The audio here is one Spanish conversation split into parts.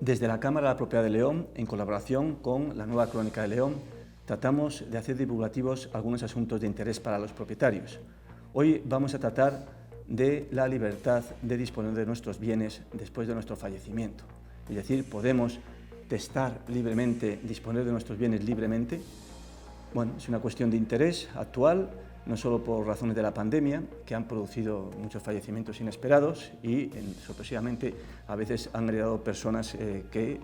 Desde la Cámara de la Propiedad de León, en colaboración con la Nueva Crónica de León, tratamos de hacer divulgativos algunos asuntos de interés para los propietarios. Hoy vamos a tratar de la libertad de disponer de nuestros bienes después de nuestro fallecimiento. Es decir, ¿podemos testar libremente, disponer de nuestros bienes libremente? Bueno, es una cuestión de interés actual, no solo por razones de la pandemia, que han producido muchos fallecimientos inesperados y, sorpresivamente, a veces han heredado personas que,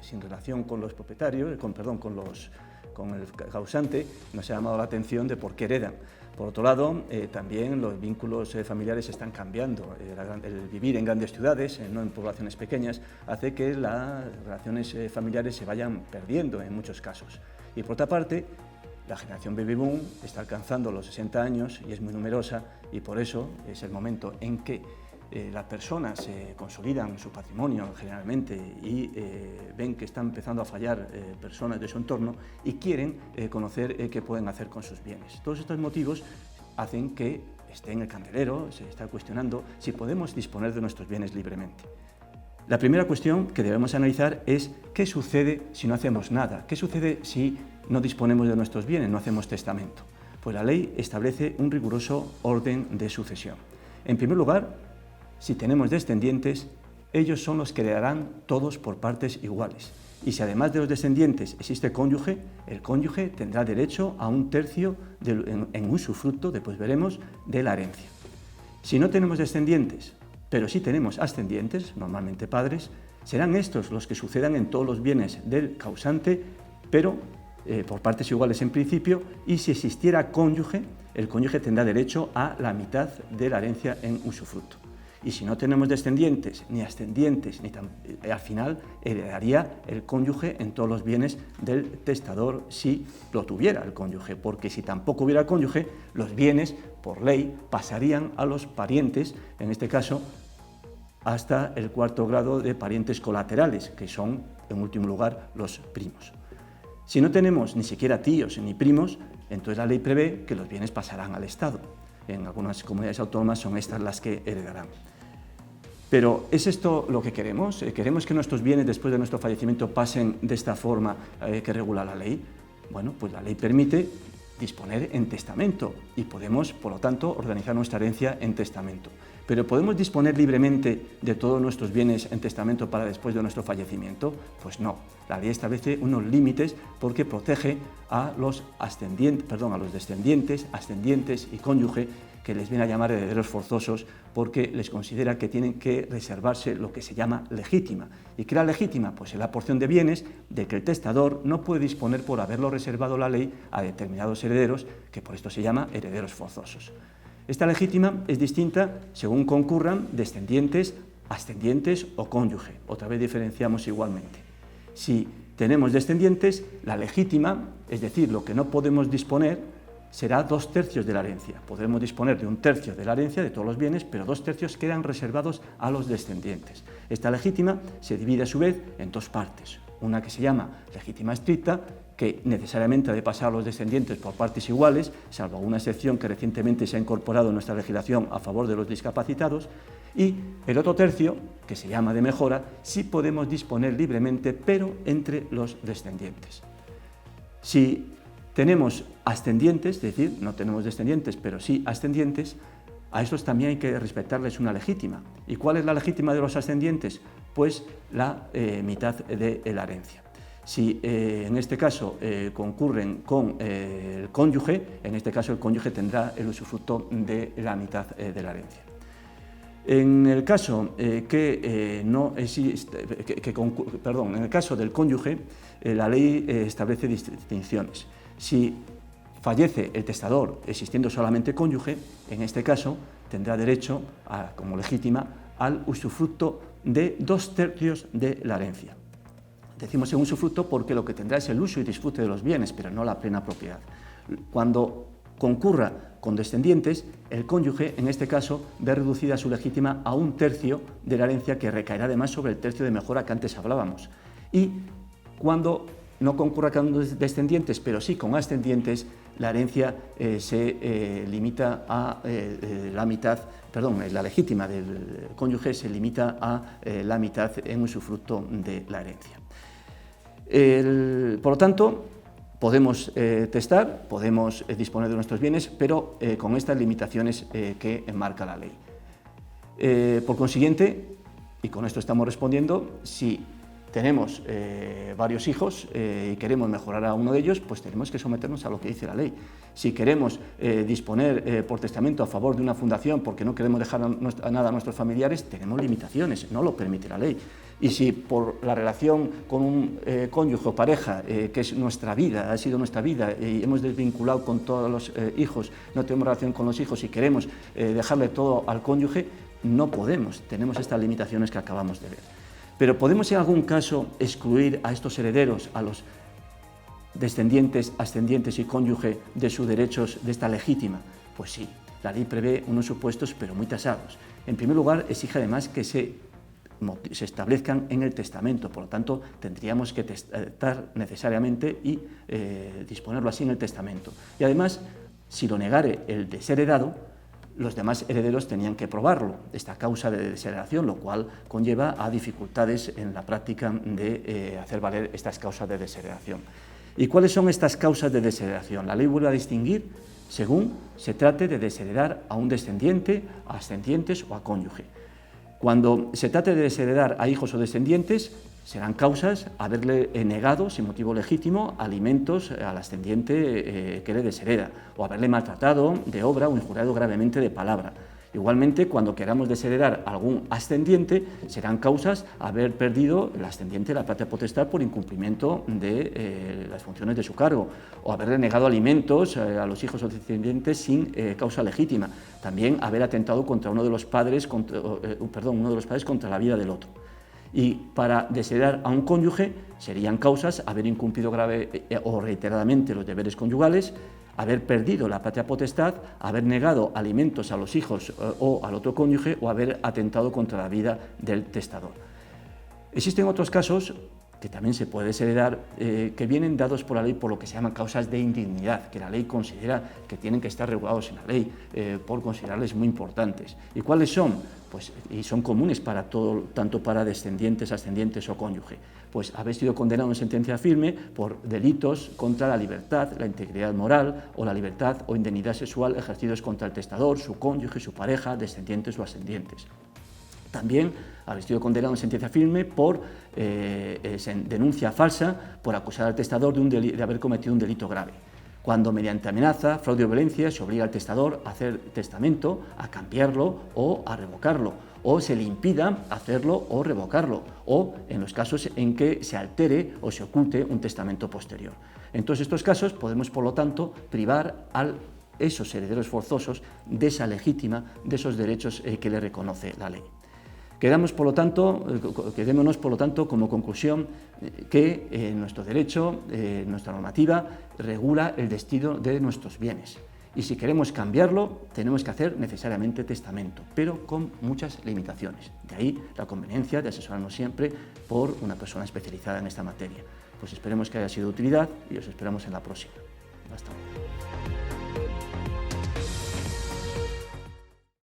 sin relación con los propietarios, con el causante, nos ha llamado la atención de por qué heredan. Por otro lado, también los vínculos familiares están cambiando. El vivir en grandes ciudades, no en poblaciones pequeñas, hace que las relaciones familiares se vayan perdiendo en muchos casos. Y por otra parte, la generación baby boom está alcanzando los 60 años y es muy numerosa, y por eso es el momento en que las personas consolidan su patrimonio generalmente y ven que están empezando a fallar personas de su entorno y quieren conocer qué pueden hacer con sus bienes. Todos estos motivos hacen que esté en el candelero, se está cuestionando si podemos disponer de nuestros bienes libremente. La primera cuestión que debemos analizar es qué sucede si no hacemos nada, qué sucede si no disponemos de nuestros bienes, no hacemos testamento. Pues la ley establece un riguroso orden de sucesión. En primer lugar, si tenemos descendientes, ellos son los que heredarán todos por partes iguales. Y si además de los descendientes existe cónyuge, el cónyuge tendrá derecho a un tercio en usufructo, después veremos, de la herencia. Si no tenemos descendientes, pero sí tenemos ascendientes, normalmente padres, serán estos los que sucedan en todos los bienes del causante, pero por partes iguales en principio, y si existiera cónyuge, el cónyuge tendrá derecho a la mitad de la herencia en usufructo. Y si no tenemos descendientes ni ascendientes, al final heredaría el cónyuge en todos los bienes del testador si lo tuviera el cónyuge, porque si tampoco hubiera cónyuge, los bienes, por ley, pasarían a los parientes, en este caso, hasta el cuarto grado de parientes colaterales, que son, en último lugar, los primos. Si no tenemos ni siquiera tíos ni primos, entonces la ley prevé que los bienes pasarán al Estado. En algunas comunidades autónomas son estas las que heredarán. Pero ¿es esto lo que queremos? ¿Queremos que nuestros bienes después de nuestro fallecimiento pasen de esta forma que regula la ley? Bueno, pues la ley permite disponer en testamento y podemos, por lo tanto, organizar nuestra herencia en testamento. ¿Pero podemos disponer libremente de todos nuestros bienes en testamento para después de nuestro fallecimiento? Pues no. La ley establece unos límites porque protege a los descendientes, ascendientes y cónyuge, que les viene a llamar herederos forzosos, porque les considera que tienen que reservarse lo que se llama legítima. ¿Y qué era legítima? Pues es la porción de bienes de que el testador no puede disponer por haberlo reservado la ley a determinados herederos, que por esto se llama herederos forzosos. Esta legítima es distinta según concurran descendientes, ascendientes o cónyuge. Otra vez diferenciamos igualmente. Si tenemos descendientes, la legítima, es decir, lo que no podemos disponer, será 2/3 de la herencia. Podremos disponer de 1/3 de la herencia de todos los bienes, pero 2/3 quedan reservados a los descendientes. Esta legítima se divide a su vez en dos partes. Una que se llama legítima estricta, que necesariamente ha de pasar a los descendientes por partes iguales, salvo una excepción que recientemente se ha incorporado en nuestra legislación a favor de los discapacitados, y el otro tercio, que se llama de mejora, sí podemos disponer libremente, pero entre los descendientes. Si tenemos ascendientes, es decir, no tenemos descendientes, pero sí ascendientes, a estos también hay que respetarles una legítima. ¿Y cuál es la legítima de los ascendientes? Pues la mitad de la herencia. Si en este caso concurren con el cónyuge, en este caso el cónyuge tendrá el usufructo de la mitad de la herencia. En el caso en el caso del cónyuge, la ley establece distinciones. Si fallece el testador existiendo solamente cónyuge, en este caso tendrá derecho, como legítima, al usufructo de 2/3 de la herencia. Decimos en usufructo porque lo que tendrá es el uso y disfrute de los bienes, pero no la plena propiedad. Cuando concurra con descendientes, el cónyuge, en este caso, ve reducida su legítima a 1/3 de la herencia, que recaerá además sobre el tercio de mejora que antes hablábamos. Y cuando no concurra con descendientes, pero sí con ascendientes, la herencia se limita a la mitad, perdón, la legítima del cónyuge se limita a la mitad en usufructo de la herencia. Por lo tanto, podemos testar, podemos disponer de nuestros bienes, pero con estas limitaciones que enmarca la ley. Por consiguiente, y con esto estamos respondiendo, si tenemos varios hijos y queremos mejorar a uno de ellos, pues tenemos que someternos a lo que dice la ley. Si queremos disponer por testamento a favor de una fundación porque no queremos dejar nada a nuestros familiares, tenemos limitaciones, no lo permite la ley. Y si por la relación con un cónyuge o pareja, que es nuestra vida, ha sido nuestra vida, y hemos desvinculado con todos los hijos, no tenemos relación con los hijos y queremos dejarle todo al cónyuge, no podemos, tenemos estas limitaciones que acabamos de ver. Pero ¿podemos en algún caso excluir a estos herederos, a los descendientes, ascendientes y cónyuge de sus derechos de esta legítima? Pues sí, la ley prevé unos supuestos pero muy tasados. En primer lugar, exige además que se establezcan en el testamento, por lo tanto tendríamos que testar necesariamente y disponerlo así en el testamento. Y además, si lo negare el desheredado, los demás herederos tenían que probarlo, esta causa de desheredación, lo cual conlleva a dificultades en la práctica de hacer valer estas causas de desheredación. ¿Y cuáles son estas causas de desheredación? La ley vuelve a distinguir según se trate de desheredar a un descendiente, a ascendientes o a cónyuge. Cuando se trate de desheredar a hijos o descendientes, serán causas haberle negado, sin motivo legítimo, alimentos al ascendiente que le deshereda, o haberle maltratado de obra o injuriado gravemente de palabra. Igualmente, cuando queramos desheredar a algún ascendiente, serán causas haber perdido el ascendiente la patria potestad por incumplimiento de las funciones de su cargo, o haberle negado alimentos a los hijos o descendientes sin causa legítima. También haber atentado contra uno de los padres contra la vida del otro. Y para desheredar a un cónyuge serían causas haber incumplido grave o reiteradamente los deberes conyugales, haber perdido la patria potestad, haber negado alimentos a los hijos o al otro cónyuge o haber atentado contra la vida del testador. Existen otros casos que también se puede desheredar, que vienen dados por la ley por lo que se llaman causas de indignidad, que la ley considera que tienen que estar regulados en la ley, por considerarles muy importantes. ¿Y cuáles son? Pues, y son comunes para todo, tanto para descendientes, ascendientes o cónyuge. Pues haber sido condenado en sentencia firme por delitos contra la libertad, la integridad moral o la libertad o indemnidad sexual ejercidos contra el testador, su cónyuge, su pareja, descendientes o ascendientes. También haber sido condenado en sentencia firme por denuncia falsa por acusar al testador de haber cometido un delito grave. Cuando mediante amenaza, fraude o violencia se obliga al testador a hacer testamento, a cambiarlo o a revocarlo, o se le impida hacerlo o revocarlo, o en los casos en que se altere o se oculte un testamento posterior. En todos estos casos podemos, por lo tanto, privar a esos herederos forzosos de esa legítima, de esos derechos que le reconoce la ley. Quedémonos, por lo tanto, como conclusión que nuestro derecho, nuestra normativa, regula el destino de nuestros bienes. Y si queremos cambiarlo, tenemos que hacer necesariamente testamento, pero con muchas limitaciones. De ahí la conveniencia de asesorarnos siempre por una persona especializada en esta materia. Pues esperemos que haya sido de utilidad y os esperamos en la próxima. Hasta luego.